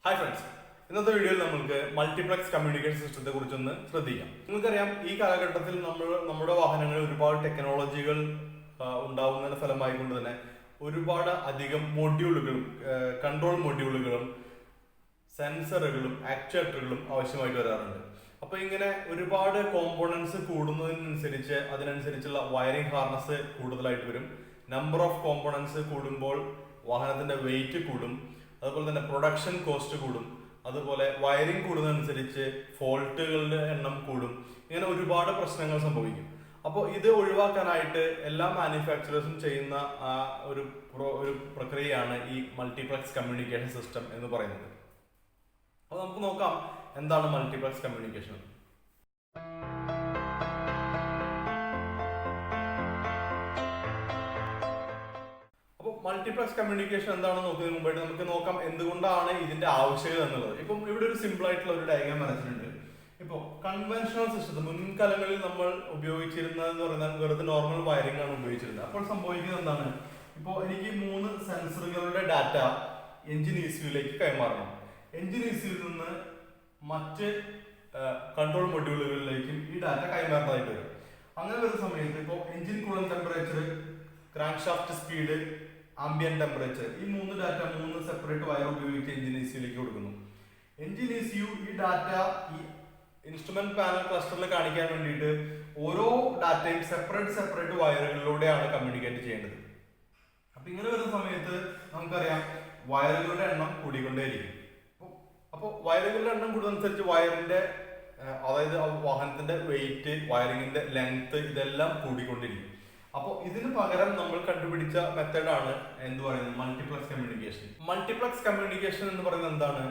Hi friends, ഇന്നത്തെ വീഡിയോയിൽ നമുക്ക് മൾട്ടിപ്ലക്സ് കമ്മ്യൂണിക്കേഷൻ സിസ്റ്റത്തെ കുറിച്ചൊന്ന് ശ്രദ്ധിക്കാം. നിങ്ങൾക്കറിയാം, ഈ കാലഘട്ടത്തിൽ നമ്മുടെ വാഹനങ്ങളിൽ ഒരുപാട് ടെക്നോളജികൾ ഉണ്ടാവുന്നതിന്റെ ഫലമായിക്കൊണ്ട് തന്നെ ഒരുപാട് അധികം മൊഡ്യൂളുകളും കൺട്രോൾ മൊഡ്യൂളുകളും സെൻസറുകളും ആക്ച്വേറ്ററുകളും ആവശ്യമായിട്ട് വരാറുണ്ട്. അപ്പൊ ഇങ്ങനെ ഒരുപാട് കോമ്പോണൻസ് കൂടുന്നതിനനുസരിച്ച് അതിനനുസരിച്ചുള്ള വയറിംഗ് ഹാർനസ് കൂടുതലായിട്ട് വരും. നമ്പർ ഓഫ് കോമ്പോണൻസ് കൂടുമ്പോൾ വാഹനത്തിന്റെ വെയിറ്റ് കൂടും, അതുപോലെ തന്നെ പ്രൊഡക്ഷൻ കോസ്റ്റ് കൂടും, അതുപോലെ വയറിംഗ് കൂടുന്നതനുസരിച്ച് ഫോൾട്ടുകളുടെ എണ്ണം കൂടും. ഇങ്ങനെ ഒരുപാട് പ്രശ്നങ്ങൾ സംഭവിക്കും. അപ്പോൾ ഇത് ഒഴിവാക്കാനായിട്ട് എല്ലാ മാനുഫാക്ചറേഴ്സും ചെയ്യുന്ന ഒരു പ്രക്രിയയാണ് ഈ മൾട്ടിപ്ലക്സ് കമ്മ്യൂണിക്കേഷൻ സിസ്റ്റം എന്ന് പറയുന്നത്. അപ്പോൾ നമുക്ക് നോക്കാം എന്താണ് മൾട്ടിപ്ലക്സ് കമ്മ്യൂണിക്കേഷൻ. മൾട്ടിപ്ലക്സ് കമ്മ്യൂണിക്കേഷൻ എന്താണെന്ന് നോക്കുന്നതിന് മുമ്പായിട്ട് നമുക്ക് നോക്കാം എന്തുകൊണ്ടാണ് ഇതിന്റെ ആവശ്യകത എന്നുള്ളത്. ഇപ്പം ഇവിടെ ഒരു സിമ്പിൾ ആയിട്ടുള്ള ഒരു ഡയഗ്രാം വരച്ചിട്ടുണ്ട്. ഇപ്പോൾ കൺവെൻഷണൽ സിസ്റ്റത്തിൽ മുൻകാലങ്ങളിൽ നമ്മൾ ഉപയോഗിച്ചിരുന്നതെന്ന് പറഞ്ഞാൽ വെറുതെ നോർമൽ വയറിംഗ് ആണ് ഉപയോഗിച്ചിരുന്നത്. അപ്പോൾ സംഭവിക്കുന്നത് എന്താണ്? ഇപ്പോൾ എനിക്ക് 3 സെൻസറുകളുടെ ഡാറ്റ എഞ്ചിൻ ഇസിയുയിലേക്ക് കൈമാറണം. എഞ്ചിൻ ഇസിയിൽ നിന്ന് മറ്റ് കൺട്രോൾ മൊഡ്യൂളുകളിലേക്കും ഈ ഡാറ്റ കൈമാറുന്നതായിട്ട് വരും. അങ്ങനെ വരുന്ന സമയത്ത് ഇപ്പോൾ engine coolant temperature, crank shaft speed, ambient temperature, ഈ 3 ഡാറ്റ 3 സെപ്പറേറ്റ് വയർ ഉപയോഗിച്ച് എഞ്ചിൻ ഇസിയിലേക്ക് കൊടുക്കുന്നു. എഞ്ചിൻ ഇസിയു ഈ ഡാറ്റ ഈ ഇൻസ്ട്രുമെന്റ് പാനൽ ക്ലസ്റ്ററിൽ കാണിക്കാൻ വേണ്ടിയിട്ട് ഓരോ ഡാറ്റയും സെപ്പറേറ്റ് വയറുകളിലൂടെയാണ് കമ്മ്യൂണിക്കേറ്റ് ചെയ്യേണ്ടത്. അപ്പൊ ഇങ്ങനെ വരുന്ന സമയത്ത് നമുക്കറിയാം വയറുകളുടെ എണ്ണം കൂടിക്കൊണ്ടേയിരിക്കും. അപ്പോൾ വയറുകളുടെ എണ്ണം കൂടുന്നതനുസരിച്ച് വയറിന്റെ അതായത് വാഹനത്തിന്റെ വെയിറ്റ്, വയറിങ്ങിന്റെ ലെങ്ത് ഇതെല്ലാം കൂടിക്കൊണ്ടിരിക്കും. അപ്പോൾ ഇതിന് പകരം നമ്മൾ കണ്ടുപിടിച്ച മെത്തേഡാണ് എന്ത് പറയുന്നത്? Multiplex communication. മൾട്ടിപ്ലക്സ് കമ്മ്യൂണിക്കേഷൻ എന്ന് പറയുന്നത് എന്താണ്?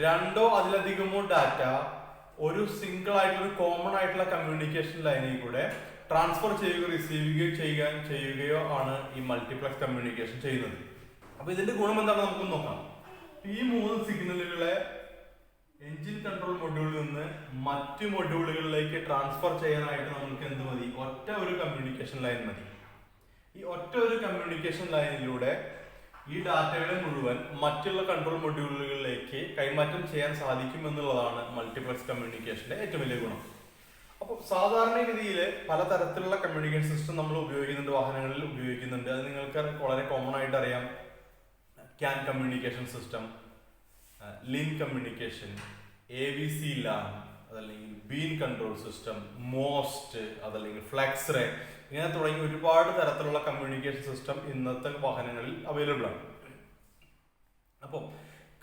രണ്ടോ അതിലധികമോ ഡാറ്റ ഒരു സിംഗിൾ ആയിട്ടുള്ള കോമൺ ആയിട്ടുള്ള കമ്മ്യൂണിക്കേഷൻ ലൈനിൽ കൂടെ ട്രാൻസ്ഫർ ചെയ്യുകയോ റിസീവ് ചെയ്യുകയോ ആണ് ഈ മൾട്ടിപ്ലക്സ് കമ്മ്യൂണിക്കേഷൻ ചെയ്യുന്നത്. അപ്പൊ ഇതിന്റെ ഗുണം എന്താണെന്ന് നമുക്ക് നോക്കാം. ഈ 3 സിഗ്നലുകളെ എഞ്ചിൻ കൺട്രോൾ മൊഡ്യൂളിൽ നിന്ന് മറ്റു മൊഡ്യൂളുകളിലേക്ക് ട്രാൻസ്ഫർ ചെയ്യാനായിട്ട് നമുക്ക് എന്ത് മതി? ഒറ്റ ഒരു കമ്മ്യൂണിക്കേഷൻ ലൈൻ മതി. ഈ ഒറ്റ ഒരു കമ്മ്യൂണിക്കേഷൻ ലൈനിലൂടെ ഈ ഡാറ്റകളെ മുഴുവൻ മറ്റുള്ള കൺട്രോൾ മൊഡ്യൂളുകളിലേക്ക് കൈമാറ്റം ചെയ്യാൻ സാധിക്കും എന്നുള്ളതാണ് മൾട്ടിപ്ലക്സ് കമ്മ്യൂണിക്കേഷന്റെ ഏറ്റവും വലിയ ഗുണം. അപ്പോൾ സാധാരണഗതിയിൽ പലതരത്തിലുള്ള കമ്മ്യൂണിക്കേഷൻ സിസ്റ്റം നമ്മൾ ഉപയോഗിക്കുന്നുണ്ട്, വാഹനങ്ങളിൽ ഉപയോഗിക്കുന്നുണ്ട്. അത് നിങ്ങൾക്ക് വളരെ കോമൺ ആയിട്ട് അറിയാം. CAN communication system, LIN communication, AVC LAN, അതല്ലെങ്കിൽ ബീൻ കൺട്രോൾ സിസ്റ്റം, മോസ്റ്റ്, അതല്ലെങ്കിൽ ഫ്ലെക്സ്റേ, ഇങ്ങനെ തുടങ്ങി ഒരുപാട് തരത്തിലുള്ള കമ്മ്യൂണിക്കേഷൻ സിസ്റ്റം ഇന്നത്തെ വാഹനങ്ങളിൽ അവൈലബിൾ ആണ്. അപ്പോൾ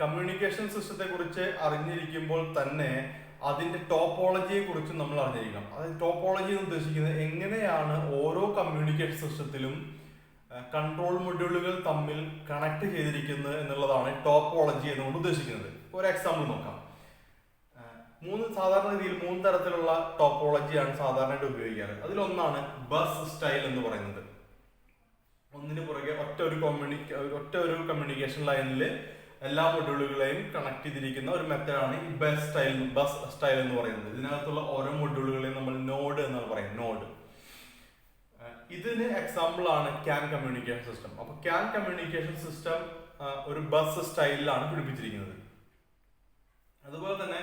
കമ്മ്യൂണിക്കേഷൻ സിസ്റ്റത്തെ കുറിച്ച് അറിഞ്ഞിരിക്കുമ്പോൾ തന്നെ അതിന്റെ ടോപ്പോളജിയെ കുറിച്ച് നമ്മൾ അറിഞ്ഞിരിക്കണം. അതായത് ടോപ്പോളജി എന്ന് ഉദ്ദേശിക്കുന്നത് എങ്ങനെയാണ് ഓരോ കമ്മ്യൂണിക്കേഷൻ സിസ്റ്റത്തിലും കൺട്രോൾ മൊഡ്യൂളുകൾ തമ്മിൽ കണക്ട് ചെയ്തിരിക്കുന്നത് എന്നുള്ളതാണ് ടോപ്പോളജി എന്നുകൊണ്ട് ഉദ്ദേശിക്കുന്നത്. ഒരു എക്സാമ്പിൾ നോക്കാം. സാധാരണ രീതിയിൽ 3 തരത്തിലുള്ള ടോപ്പോളജിയാണ് സാധാരണയായിട്ട് ഉപയോഗിക്കാറ്. അതിലൊന്നാണ് ബസ് സ്റ്റൈൽ എന്ന് പറയുന്നത്. ഒന്നിന് പുറകെ ഒറ്റ ഒരു കമ്മ്യൂണിക്കേഷൻ ലൈനിൽ എല്ലാ മൊഡ്യൂളുകളെയും കണക്ട് ചെയ്തിരിക്കുന്ന ഒരു മെത്തേഡാണ് ഈ ബസ് സ്റ്റൈൽ എന്ന് പറയുന്നത്. ഇതിനകത്തുള്ള ഓരോ മൊഡ്യൂളുകളെയും നമ്മൾ നോഡ് എന്നാണ് പറയുന്നത്. നോഡ്. ഇതിന് എക്സാമ്പിൾ ആണ് ക്യാൻ കമ്മ്യൂണിക്കേഷൻ സിസ്റ്റം. അപ്പൊ ക്യാൻ കമ്മ്യൂണിക്കേഷൻ സിസ്റ്റം ഒരു ബസ് സ്റ്റൈലിലാണ് പിടിപ്പിച്ചിരിക്കുന്നത്. അതുപോലെ തന്നെ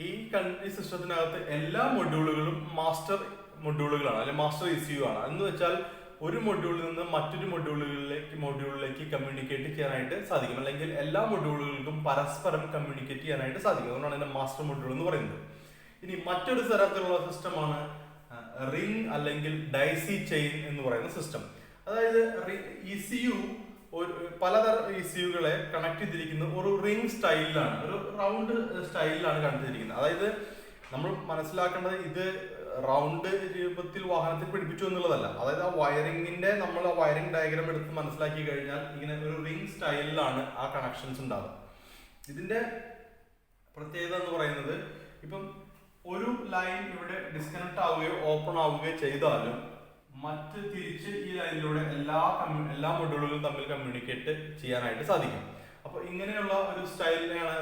ഈ സിസ്റ്റത്തിനകത്ത് എല്ലാ മൊഡ്യൂളുകളും മാസ്റ്റർ മൊഡ്യൂളുകളാണ്, അല്ലെങ്കിൽ മാസ്റ്റർ ഇസിയു ആണ്. എന്ന് വെച്ചാൽ ഒരു മൊഡ്യൂളിൽ നിന്ന് മറ്റൊരു മൊഡ്യൂളിലേക്ക് കമ്മ്യൂണിക്കേറ്റ് ചെയ്യാനായിട്ട് സാധിക്കും, അല്ലെങ്കിൽ എല്ലാ മൊഡ്യൂളുകൾക്കും പരസ്പരം കമ്മ്യൂണിക്കേറ്റ് ചെയ്യാനായിട്ട് സാധിക്കും. അതുകൊണ്ടാണ് ഇതിന്റെ മാസ്റ്റർ മൊഡ്യൂൾ എന്ന് പറയുന്നത്. ഇനി മറ്റൊരു തരത്തിലുള്ള സിസ്റ്റമാണ് റിംഗ് അല്ലെങ്കിൽ ഡൈസി ചെയിൻ എന്ന് പറയുന്ന സിസ്റ്റം. അതായത് ഇസിയു പലതരം ഇസിയുകളെ കണക്ട് ചെയ്തിരിക്കുന്ന ഒരു റിംഗ് സ്റ്റൈലിലാണ്, ഒരു റൗണ്ട് സ്റ്റൈലിലാണ് കണക്ട് ചെയ്തിരിക്കുന്നത്. അതായത് നമ്മൾ മനസ്സിലാക്കേണ്ടത് ഇത് റൗണ്ട് രൂപത്തിൽ വാഹനത്തിൽ പിടിപ്പിച്ചു എന്നുള്ളതല്ല. അതായത് ആ വയറിംഗ് ഡയഗ്രാം എടുത്ത് മനസ്സിലാക്കി കഴിഞ്ഞാൽ ഇങ്ങനെ ഒരു റിംഗ് സ്റ്റൈലിലാണ് ആ കണക്ഷൻസ് ഉണ്ടാവുക. ഇതിന്റെ പ്രത്യേകത എന്ന് പറയുന്നത്, ഇപ്പം ഒരു ലൈൻ ഇവിടെ ഡിസ്കണക്ട് ആവുകയോ ഓപ്പൺ ആവുകയോ ചെയ്താലും തിരിച്ച് ഈ ലൈനിലൂടെ എല്ലാ മൊഡ്യൂളുകളും തമ്മിൽ കമ്മ്യൂണിക്കേറ്റ് ചെയ്യാനായിട്ട് സാധിക്കും. അപ്പൊ ഇങ്ങനെയുള്ള ഒരു സ്റ്റൈലിനെയാണ്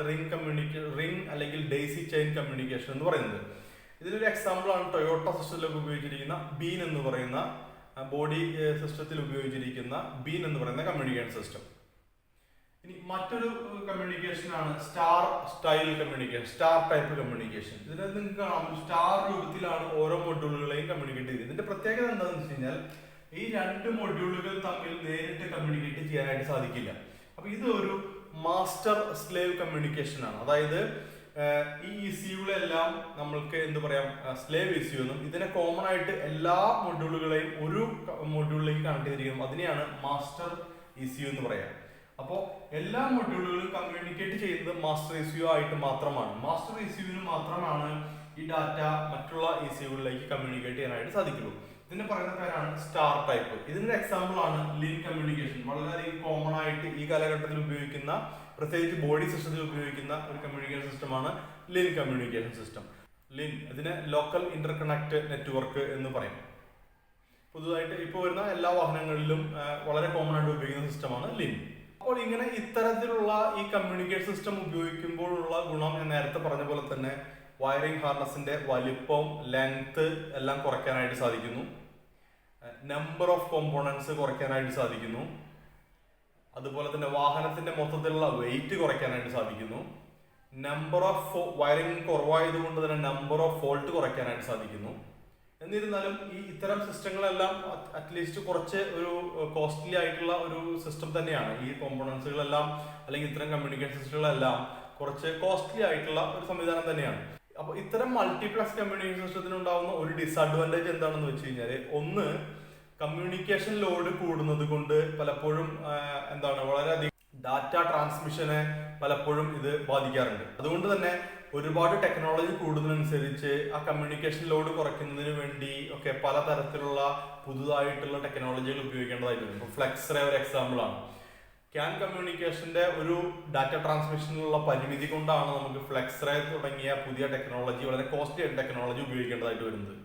റിംഗ് അല്ലെങ്കിൽ ഡെയ്സി ചെയിൻ കമ്മ്യൂണിക്കേഷൻ എന്ന് പറയുന്നത്. ഇതിനൊരു എക്സാമ്പിൾ ആണ് ടൊയോട്ട സിസ്റ്റത്തിലൊക്കെ ഉപയോഗിച്ചിരിക്കുന്ന ബീൻ എന്ന് പറയുന്ന ബോഡി സിസ്റ്റത്തിൽ ഉപയോഗിച്ചിരിക്കുന്ന ബീൻ എന്ന് പറയുന്ന കമ്മ്യൂണിക്കേഷൻ സിസ്റ്റം. ഇനി മറ്റൊരു കമ്മ്യൂണിക്കേഷൻ ആണ് star style communication, star type communication. ഇതിന് നിങ്ങൾക്ക് കാണാം സ്റ്റാർ രൂപത്തിലാണ് ഓരോ മൊഡ്യൂളുകളെയും കമ്മ്യൂണിക്കേറ്റ് ചെയ്യുന്നത്. ഇതിന്റെ പ്രത്യേകത എന്താണെന്ന് വെച്ച് കഴിഞ്ഞാൽ ഈ രണ്ട് മൊഡ്യൂളുകൾ തമ്മിൽ നേരിട്ട് കമ്മ്യൂണിക്കേറ്റ് ചെയ്യാനായിട്ട് സാധിക്കില്ല. അപ്പൊ ഇത് ഒരു മാസ്റ്റർ സ്ലേവ് കമ്മ്യൂണിക്കേഷൻ ആണ്. അതായത് ഈ ECUകളെല്ലാം നമ്മൾക്ക് എന്ത് പറയാം, സ്ലേവ് ECU എന്നും ഇതിനെ കോമൺ ആയിട്ട് എല്ലാ മൊഡ്യൂളുകളെയും ഒരു മൊഡ്യൂളിലേക്ക് കണക്ട് ചെയ്തിരിക്കും. അതിനെയാണ് മാസ്റ്റർ ECU എന്ന് പറയാം. അപ്പോൾ എല്ലാ മൊഡ്യൂളുകളും കമ്മ്യൂണിക്കേറ്റ് ചെയ്യുന്നത് മാസ്റ്റർ ECU ആയിട്ട് മാത്രമാണ്. മാസ്റ്റർ ECUവിന് മാത്രമാണ് ഈ ഡാറ്റ മറ്റുള്ള ECUകളിലേക്ക് കമ്മ്യൂണിക്കേറ്റ് ചെയ്യാനായിട്ട് സാധിക്കുള്ളൂ. ഇതിന് പറയുന്ന പേരാണ് സ്റ്റാർ ടൈപ്പ്. ഇതിന്റെ എക്സാമ്പിൾ ആണ് ലിൻ കമ്മ്യൂണിക്കേഷൻ. വളരെയധികം കോമൺ ആയിട്ട് ഈ കാലഘട്ടത്തിൽ ഉപയോഗിക്കുന്ന, പ്രത്യേകിച്ച് ബോഡി സിസ്റ്റത്തിൽ ഉപയോഗിക്കുന്ന ഒരു കമ്മ്യൂണിക്കേഷൻ സിസ്റ്റമാണ് ലിൻ കമ്മ്യൂണിക്കേഷൻ സിസ്റ്റം. ലിൻ ഇതിനെ ലോക്കൽ ഇന്റർകണക്ട് നെറ്റ്വർക്ക് എന്ന് പറയും. പുതുതായിട്ട് ഇപ്പോൾ വരുന്ന എല്ലാ വാഹനങ്ങളിലും വളരെ കോമൺ ആയിട്ട് ഉപയോഗിക്കുന്ന സിസ്റ്റമാണ് ലിൻ. അപ്പോൾ ഇങ്ങനെ ഇത്തരത്തിലുള്ള ഈ കമ്മ്യൂണിക്കേഷൻ സിസ്റ്റം ഉപയോഗിക്കുമ്പോഴുള്ള ഗുണം ഞാൻ നേരത്തെ പറഞ്ഞ പോലെ തന്നെ വയറിംഗ് ഹാർനസിന്റെ വലിപ്പം, ലെങ്ത് എല്ലാം കുറയ്ക്കാനായിട്ട് സാധിക്കുന്നു. നമ്പർ ഓഫ് കോമ്പോണൻസ് കുറയ്ക്കാനായിട്ട് സാധിക്കുന്നു. അതുപോലെ തന്നെ വാഹനത്തിന്റെ മൊത്തത്തിലുള്ള വെയിറ്റ് കുറയ്ക്കാനായിട്ട് സാധിക്കുന്നു. നമ്പർ ഓഫ് വയറിംഗ് കുറവായതുകൊണ്ട് തന്നെ നമ്പർ ഓഫ് ഫോൾട്ട് കുറയ്ക്കാനായിട്ട് സാധിക്കുന്നു. എന്നിരുന്നാലും ഈ ഇത്തരം സിസ്റ്റങ്ങളെല്ലാം അറ്റ്ലീസ്റ്റ് കുറച്ച് ഒരു കോസ്റ്റ്ലി ആയിട്ടുള്ള ഒരു സിസ്റ്റം തന്നെയാണ്. ഈ കോമ്പോണൻസുകളെല്ലാം അല്ലെങ്കിൽ ഇത്തരം കമ്മ്യൂണിക്കേഷൻ സിസ്റ്റങ്ങളെല്ലാം കുറച്ച് കോസ്റ്റ്ലി ആയിട്ടുള്ള ഒരു സംവിധാനം തന്നെയാണ്. അപ്പൊ ഇത്തരം മൾട്ടിപ്ലക്സ് കമ്മ്യൂണിക്കേഷൻ സിസ്റ്റത്തിന് ഉണ്ടാവുന്ന ഒരു ഡിസഡ്വാൻറ്റേജ് എന്താണെന്ന് വെച്ച് കഴിഞ്ഞാൽ, ഒന്ന്, കമ്മ്യൂണിക്കേഷൻ ലോഡ് കൂടുന്നത് കൊണ്ട് പലപ്പോഴും വളരെയധികം ഡാറ്റ ട്രാൻസ്മിഷനെ പലപ്പോഴും ഇത് ബാധിക്കാറുണ്ട്. അതുകൊണ്ട് തന്നെ ഒരുപാട് ടെക്നോളജി കൂടുന്നതിനനുസരിച്ച് ആ കമ്മ്യൂണിക്കേഷൻ ലോഡ് കുറയ്ക്കുന്നതിന് വേണ്ടി ഒക്കെ പലതരത്തിലുള്ള പുതുതായിട്ടുള്ള ടെക്നോളജികൾ ഉപയോഗിക്കേണ്ടതായിട്ട് വരും. ഇപ്പോൾ FLEXRAY ഒരു എക്സാമ്പിൾ ആണ്. ക്യാൻ കമ്മ്യൂണിക്കേഷന്റെ ഒരു ഡാറ്റ ട്രാൻസ്മിഷനിലുള്ള പരിമിതി കൊണ്ടാണ് നമുക്ക് FLEXRAY തുടങ്ങിയ പുതിയ ടെക്നോളജി, വളരെ കോസ്റ്റ്ലി ആയിട്ട് ടെക്നോളജി ഉപയോഗിക്കേണ്ടതായിട്ട് വരുന്നത്.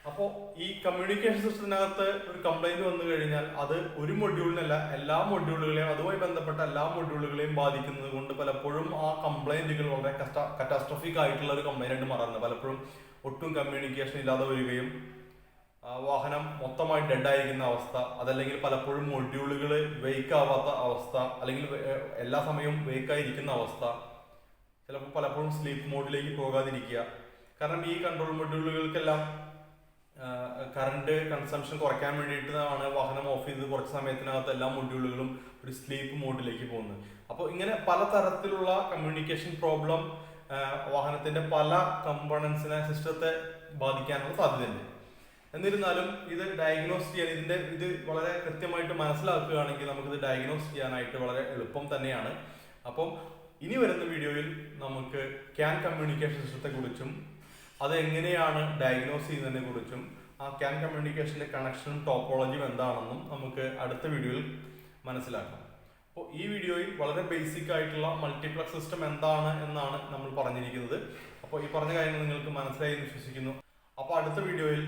അപ്പോൾ ഈ കമ്മ്യൂണിക്കേഷൻ സിസ്റ്റത്തിനകത്ത് ഒരു കംപ്ലൈന്റ് വന്നു കഴിഞ്ഞാൽ അത് ഒരു മൊഡ്യൂളിനല്ല, എല്ലാ മൊഡ്യൂളുകളെയും അതുമായി ബന്ധപ്പെട്ട എല്ലാ മൊഡ്യൂളുകളെയും ബാധിക്കുന്നത് കൊണ്ട് പലപ്പോഴും ആ കംപ്ലൈന്റുകൾ വളരെ കറ്റാസ്ട്രോഫിക് ആയിട്ടുള്ള ഒരു കംപ്ലൈന്റ് ആയിട്ട് മാറുന്നത്. പലപ്പോഴും ഒട്ടും കമ്മ്യൂണിക്കേഷൻ ഇല്ലാതെ വരികയും വാഹനം മൊത്തമായി ഡെഡ് ആയിരിക്കുന്ന അവസ്ഥ, അതല്ലെങ്കിൽ പലപ്പോഴും മൊഡ്യൂളുകൾ വെയ്ക്ക് ആവാത്ത അവസ്ഥ, അല്ലെങ്കിൽ എല്ലാ സമയവും വെയ്ക്കായിരിക്കുന്ന അവസ്ഥ, ചിലപ്പോൾ പലപ്പോഴും സ്ലീപ്പ് മോഡിലേക്ക് പോകാതിരിക്കുക. കാരണം ഈ കൺട്രോൾ മൊഡ്യൂളുകൾക്കെല്ലാം കറണ്ട് കൺസംഷൻ കുറയ്ക്കാൻ വേണ്ടിയിട്ടാണ് വാഹനം ഓഫ് ചെയ്ത് കുറച്ച് സമയത്തിനകത്ത് എല്ലാ മൊഡ്യൂളുകളും ഒരു സ്ലീപ്പ് മോഡിലേക്ക് പോകുന്നത്. അപ്പോൾ ഇങ്ങനെ പലതരത്തിലുള്ള കമ്മ്യൂണിക്കേഷൻ പ്രോബ്ലം വാഹനത്തിന്റെ പല കമ്പോണൻസിനെ, സിസ്റ്റത്തെ ബാധിക്കാനുള്ള സാധ്യതയുണ്ട്. എന്നിരുന്നാലും ഇത് ഡയഗ്നോസ് ചെയ്യാൻ ഇത് വളരെ കൃത്യമായിട്ട് മനസ്സിലാക്കുകയാണെങ്കിൽ നമുക്കിത് ഡയഗ്നോസ് ചെയ്യാനായിട്ട് വളരെ എളുപ്പം തന്നെയാണ്. അപ്പം ഇനി വരുന്ന വീഡിയോയിൽ നമുക്ക് ക്യാൻ കമ്മ്യൂണിക്കേഷൻ സിസ്റ്റത്തെ കുറിച്ചും അതെങ്ങനെയാണ് ഡയഗ്നോസ് ചെയ്യുന്നതിനെ കുറിച്ചും ആ ക്യാൻ കമ്മ്യൂണിക്കേഷന്റെ കണക്ഷനും ടോപ്പോളജിയും എന്താണെന്നും നമുക്ക് അടുത്ത വീഡിയോയിൽ മനസ്സിലാക്കാം. അപ്പോൾ ഈ വീഡിയോയിൽ വളരെ ബേസിക് ആയിട്ടുള്ള മൾട്ടിപ്ലക്സ് സിസ്റ്റം എന്താണ് എന്നാണ് നമ്മൾ പറഞ്ഞിരിക്കുന്നത്. അപ്പോൾ ഈ പറഞ്ഞ കാര്യങ്ങൾ നിങ്ങൾക്ക് മനസ്സിലായി എന്ന് വിശ്വസിക്കുന്നു. അപ്പോൾ അടുത്ത വീഡിയോയിൽ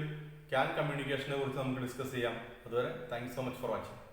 ക്യാൻ കമ്മ്യൂണിക്കേഷനെ കുറിച്ച് നമുക്ക് ഡിസ്കസ് ചെയ്യാം. അതുവരെ thanks so much for watching.